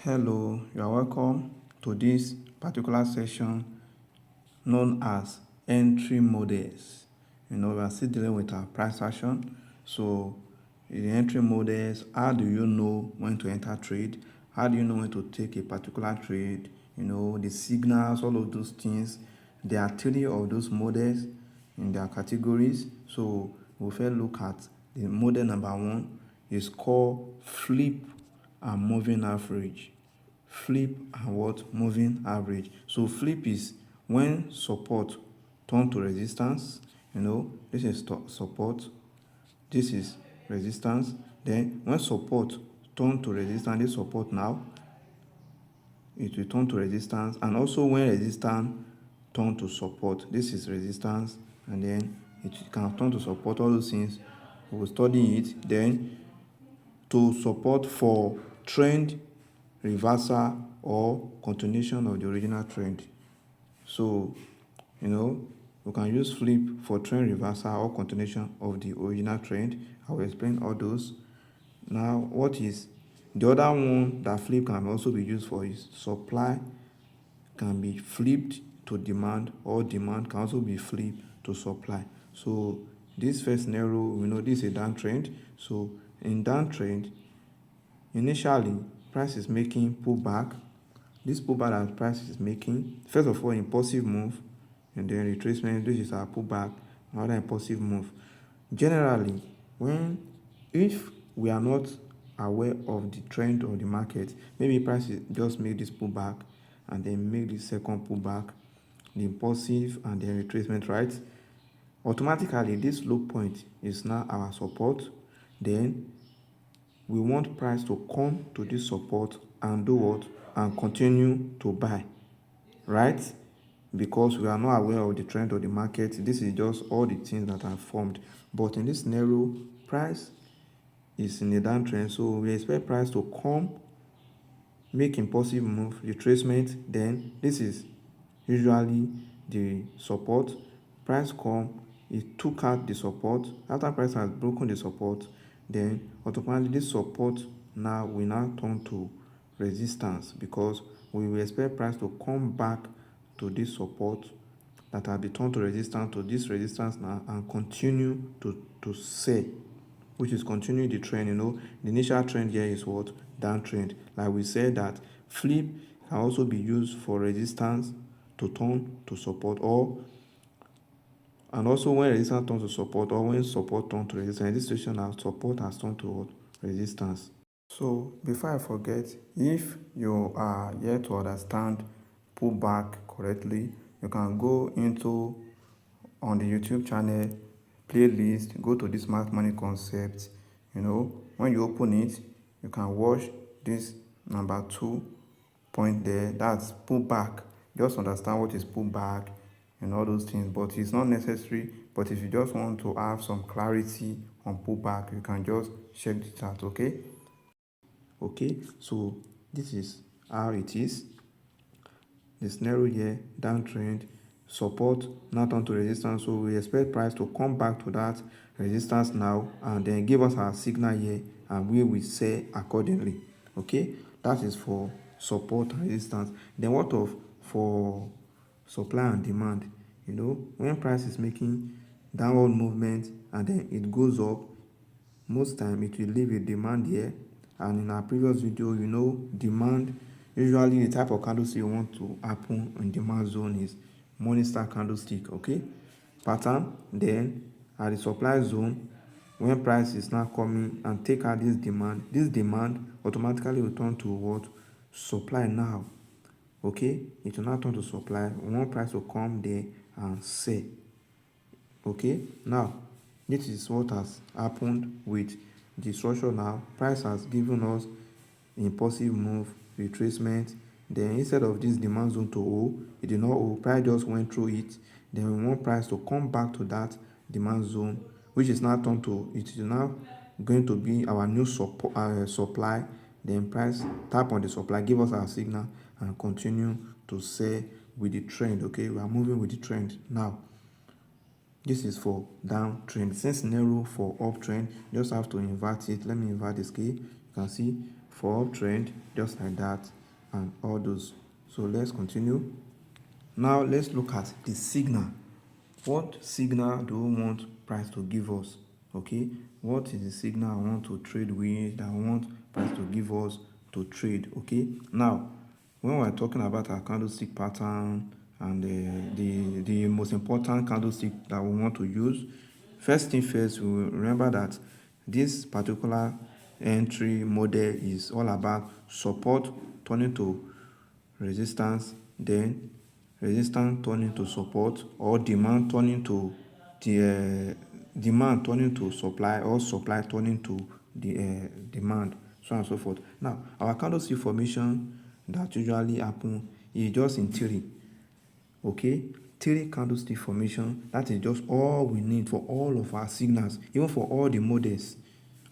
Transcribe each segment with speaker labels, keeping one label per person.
Speaker 1: Hello, you are welcome to this particular session known as entry models. We are still dealing with our price action. So, in the entry models, how do you know when to enter trade? How do you know when to take a particular trade? The signals, all of those things. There are three of those models in their categories. So, we'll first look at the model number one is called flip and moving average. Flip and what? Moving average. So flip is when support turn to resistance. This is support, this is resistance. Then when support turn to resistance, this support now, it will turn to resistance. And also when resistance turn to support, this is resistance, and then it can turn to support. All those things, we will study it. Then to support for trend reversal or continuation of the original trend. So, we can use flip for trend reversal or continuation of the original trend. I will explain all those. Now, what is the other one that flip can also be used for is supply can be flipped to demand, or demand can also be flipped to supply. So this first scenario, we know this is a downtrend. So in downtrend, initially price is making pullback. This pullback that price is making, first of all, impulsive move, and then retracement. This is our pullback, another impulsive move. Generally, if we are not aware of the trend of the market, maybe price just make this pullback and then make this second pullback, the impulsive and then retracement, right? Automatically this low point is now our support. Then we want price to come to this support and do what? And continue to buy, right? Because we are not aware of the trend of the market. This is just all the things that are formed. But in this scenario, price is in a downtrend, so we expect price to come, make impulsive move, retracement. Then this is usually the support. Price come, it took out the support. After price has broken the support, then automatically this support now will now turn to resistance, because we will expect price to come back to this support that has been turned to resistance, to this resistance now, and continue to sell, which is continuing the trend. The initial trend here is what? Downtrend. Like we said, that flip can also be used for resistance to turn to support, and also when resistance turns to support, or when support turns to resistance. In this situation now, support has turned to what? Resistance. So before I forget, if you are yet to understand pullback correctly, you can go into on the YouTube channel playlist, go to this smart money concept. When you open it, you can watch this number 2 point there. That's pullback. Just understand what is pullback and all those things, but it's not necessary. But if you just want to have some clarity on pullback, you can just check it out. Okay, so this is how it is. The scenario here, downtrend, support not onto resistance. So we expect price to come back to that resistance now, and then give us our signal here, and we will sell accordingly. Okay, that is for support and resistance. Then what of for supply and demand? When price is making downward movement and then it goes up, most time it will leave a demand here. And in our previous video, demand, usually the type of candlestick you want to happen in demand zone is morning star candlestick, okay, pattern. Then at the supply zone, when price is now coming and take out this demand automatically will turn to what? Supply now. Okay, it will now turn to supply. We want price to come there and sell. Okay, now this is what has happened with the structure. Now price has given us impulsive move, retracement. Then instead of this demand zone to hold, it did not hold. Price just went through it. Then we want price to come back to that demand zone, which is now turned to, it is now going to be our new supply. Then price tap on the supply, give us our signal, and continue to sell with the trend. Okay, we are moving with the trend now. This is for downtrend. Same scenario for uptrend. Just have to invert it. Let me invert the scale. You can see for uptrend, just like that, and all those. So let's continue. Now let's look at the signal. What signal do we want price to give us? Okay, what is the signal I want to trade with, that I want price to give us to trade? Okay, now when we're talking about our candlestick pattern and the most important candlestick that we want to use, first thing first, we will remember that this particular entry model is all about support turning to resistance, then resistance turning to support, or demand turning to demand turning to supply, or supply turning to the demand, so on and so forth. Now our candlestick formation that usually happen is just in theory. Okay, three candlestick formation, that is just all we need for all of our signals, even for all the models.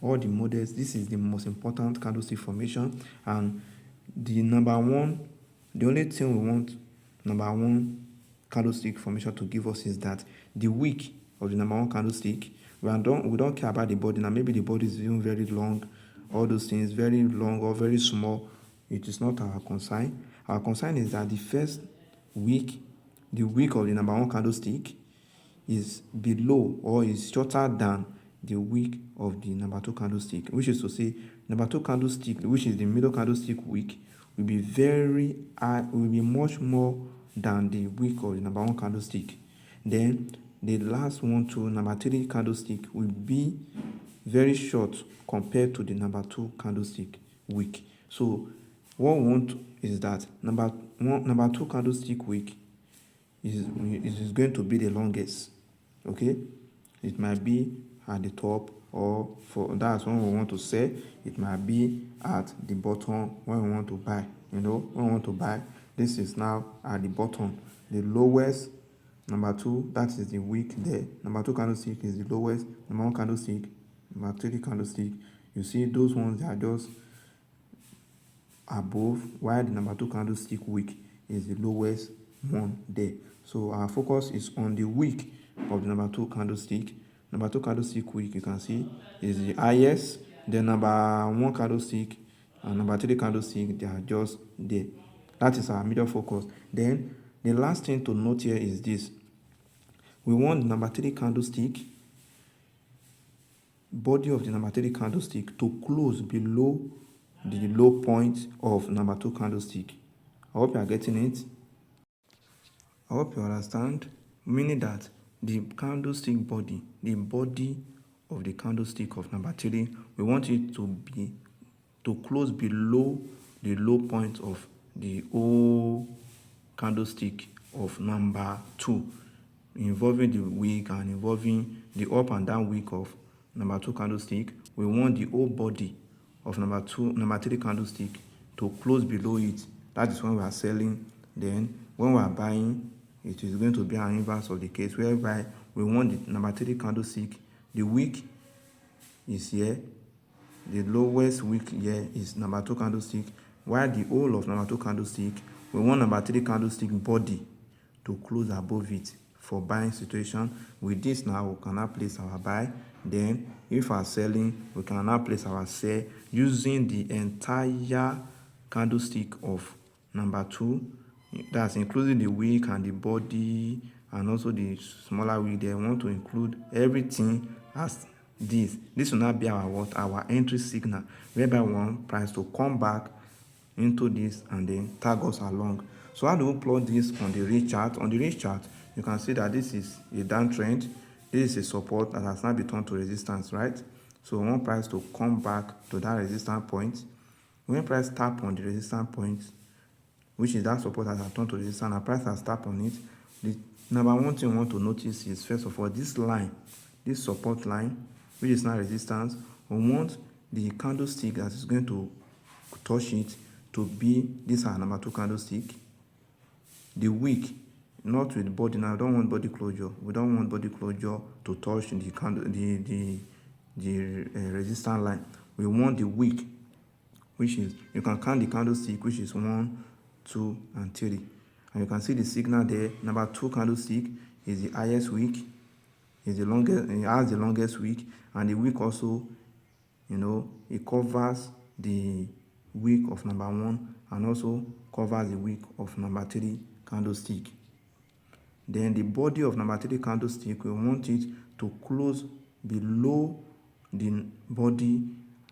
Speaker 1: This is the most important candlestick formation. And the number one, the only thing we want number one candlestick formation to give us is that the wick of the number one candlestick, we don't care about the body. Now maybe the body is even very long, all those things, very long or very small, it is not our concern. Our concern is that the first wick, the wick of the number one candlestick, is below or is shorter than the wick of the number two candlestick, which is to say number two candlestick, which is the middle candlestick wick, will be very high, will be much more than the wick of the number one candlestick. Then the last one to number three candlestick will be very short compared to the number two candlestick wick. So what we want is that number two candlestick wick is going to be the longest. Okay, it might be at the top, or for that's when we want to sell, it might be at the bottom when we want to buy. When we want to buy, this is now at the bottom, the lowest. Number two, that is the wick there. Number two candlestick is the lowest. Number one candlestick, number three candlestick, you see those ones are just above, while the number two candlestick wick is the lowest one there. So our focus is on the wick of the number two candlestick. Number two candlestick wick, you can see, is the highest. The number one candlestick and number three candlestick, they are just there. That is our major focus. Then the last thing to note here is this: we want the number three candlestick, body of the number three candlestick, to close below the low point of number two candlestick. I hope you are getting it. I hope you understand. Meaning that the candlestick body, the body of the candlestick of number three, we want it to close below the low point of the whole candlestick of number two, involving the wick and involving the up and down wick of number two candlestick. We want the whole body of number three candlestick to close below it. That is when we are selling. Then when we are buying, it is going to be an inverse of the case, whereby we want the number three candlestick, the wick is here, the lowest wick here is number two candlestick, while the whole of number two candlestick, we want number three candlestick body to close above it for buying situation. With this now, we can now place our buy. Then if we are selling, we can now place our sell using the entire candlestick of number two. That's including the wick and the body and also the smaller wick. They want to include everything as this. This will not be our entry signal, whereby we want price to come back into this and then tag us along. So how do we plot this on the real chart? On the real chart, you can see that this is a downtrend. This is a support that has now been turned to resistance, right? So we want price to come back to that resistance point. When price tap on the resistance point, which is that support that has turned to resistance, and price has tapped on it, the number one thing we want to notice is, first of all, this line, this support line, which is now resistance. We want the candlestick that is going to touch it to be this our number two candlestick. The wick, not with body. Now I don't want body closure. We don't want body closure to touch the resistance line. We want the wick, which is, you can count the candlestick, which is 1, 2, and 3, and you can see the signal there. Number two candlestick is the highest wick, is the longest, it has the longest wick, and the wick also, it covers the wick of number 1 and also covers the wick of number 3 candlestick. Then the body of number 3 candlestick, we want it to close below the body,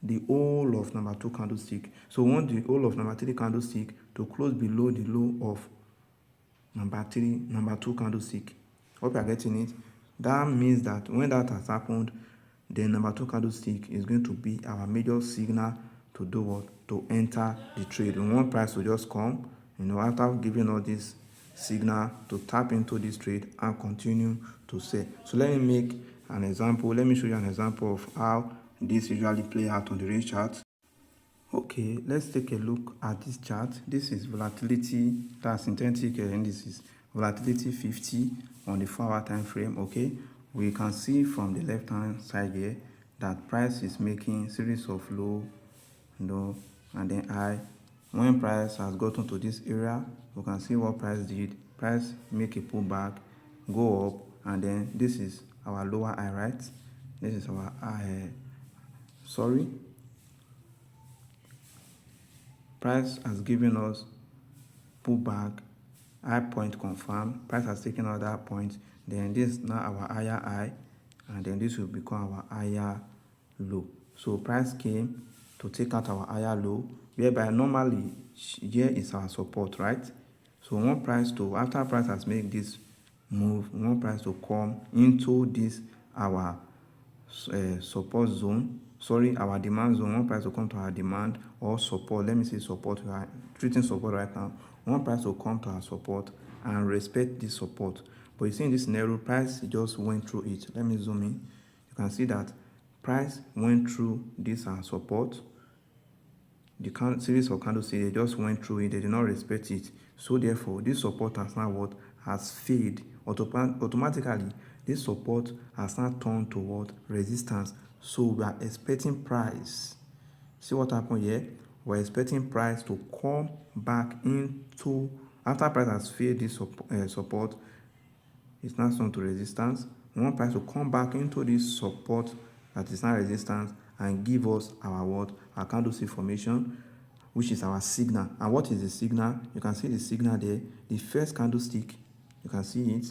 Speaker 1: the whole of number 2 candlestick. So we want the whole of number 3 candlestick to close below the low of number 2 candlestick. Hope you are getting it. That means that when that has happened, the number 2 candlestick is going to be our major signal to do what? To enter the trade. We want price to just come, after giving all this signal, to tap into this trade and continue to sell. So let me make an example. Let me show you an example of how this usually play out on the range chart. Okay, let's take a look at this chart. This is volatility, that's synthetic indices, volatility 50 on the 4-hour time frame. Okay, we can see from the left hand side here that price is making series of low, and then high. When price has gotten to this area, we can see what price did. Price make a pullback, go up, and then this is our lower high, right? This is our high. Price has given us pullback, high point confirmed. Price has taken another point. Then this is now our higher high, and then this will become our higher low. So price came to take out our higher low, whereby normally here is our support, right? So we want price to, after price has made this move, we want price to come into this our support zone, our demand zone. We want price to come to our demand or support. Let me say support. We are treating support right now. We want price to come to our support and respect this support. But you see, in this scenario, price just went through it. Let me zoom in. You can see that price went through this support. The series of candlesticks, they just went through it. They did not respect it. So therefore, this support has now what? Has failed. Automatically, this support has now turned toward resistance. So we are expecting price. See what happened here? We're expecting price to come back into, after price has failed this support, it's now turned to resistance. We want price to come back into this support that is now resistance and give us our what? Our candlestick formation, which is our signal. And what is the signal? You can see the signal there. The first candlestick, you can see it.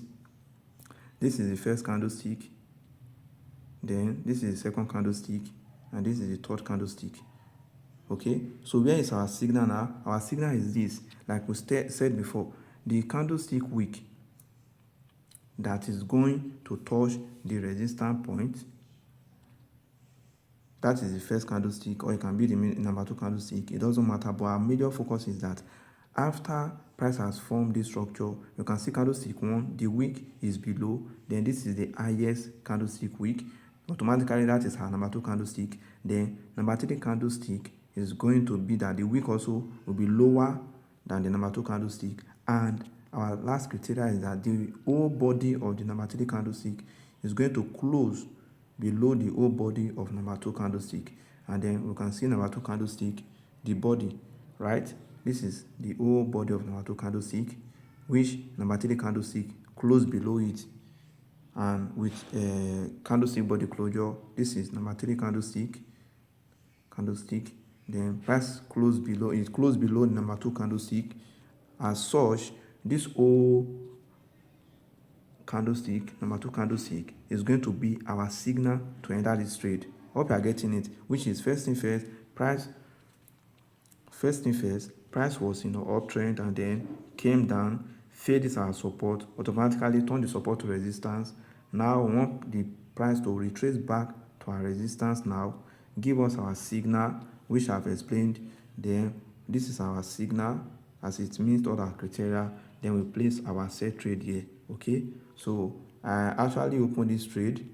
Speaker 1: This is the first candlestick. Then this is the second candlestick. And this is the third candlestick. Okay, so where is our signal now? Our signal is this. Like we said before, the candlestick wick that is going to touch the resistance point. That is the first candlestick, or it can be the number 2 candlestick. It doesn't matter, but our major focus is that after price has formed this structure, you can see candlestick 1, the wick is below. Then this is the highest candlestick wick. Automatically, that is our number 2 candlestick. Then number 3 candlestick is going to be that the wick also will be lower than the number 2 candlestick. And our last criteria is that the whole body of the number 3 candlestick is going to close below the whole body of number 2 candlestick. And then we can see number 2 candlestick, the body, right? This is the whole body of number 2 candlestick, which number 3 candlestick close below it. And with candlestick body closure, this is number 3 candlestick. Then price close below it, close below number 2 candlestick. As such, this whole candlestick, number 2 candlestick, is going to be our signal to enter this trade. Hope you are getting it, which is first thing first, price was in the uptrend and then came down, failed this our support, automatically turned the support to resistance. Now we want the price to retrace back to our resistance now, give us our signal, which I've explained. Then this is our signal as it meets all our criteria. Then we place our set trade here. Okay, so I actually opened this trade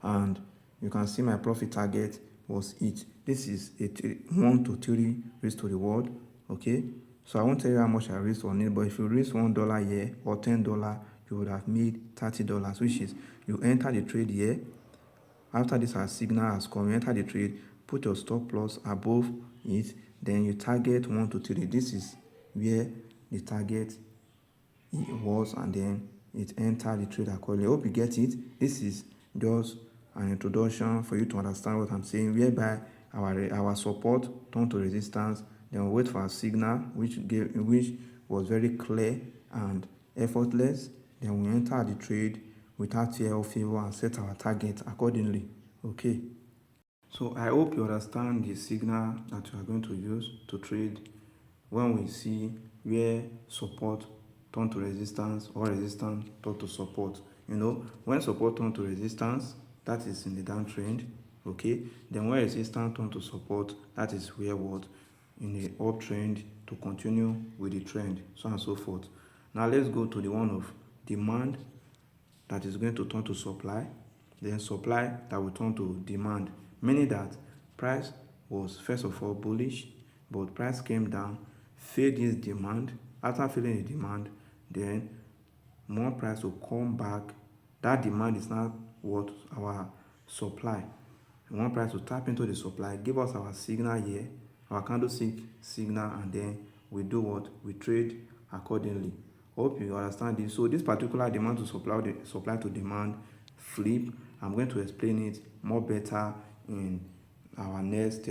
Speaker 1: and you can see my profit target was it. This is a 1 to 3 risk to reward. Okay, so I won't tell you how much I risked on it, but if you risk $1 here or $10, you would have made $30, which is you enter the trade here. After this our signal has come, you enter the trade, put your stop loss above it, then you target 1 to 3. This is where the target it was, and then it entered the trade accordingly. I hope you get it. This is just an introduction for you to understand what I'm saying, whereby our support turn to resistance, then we wait for a signal which was very clear and effortless, then we enter the trade without fear or favor and set our target accordingly. Okay, so I hope you understand the signal that you are going to use to trade when we see where support turn to resistance or resistance turn to support. When support turn to resistance, that is in the downtrend. Okay, then when resistance turn to support, that is where what in the uptrend to continue with the trend, so on and so forth. Now let's go to the one of demand that is going to turn to supply, then supply that will turn to demand, meaning that price was first of all bullish, but price came down, failed this demand. After failing the demand, then more price will come back. That demand is not what our supply. One price will tap into the supply, give us our signal here, our candlestick signal, and then we do what? We trade accordingly. Hope you understand this. So this particular demand to supply to demand flip, I'm going to explain it more better in our next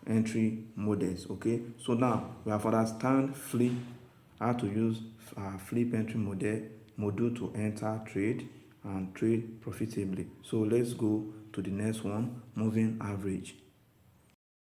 Speaker 1: entry models. Okay, so now we have understand flip, how to use flip entry module to enter trade and trade profitably. So let's go to the next one, moving average.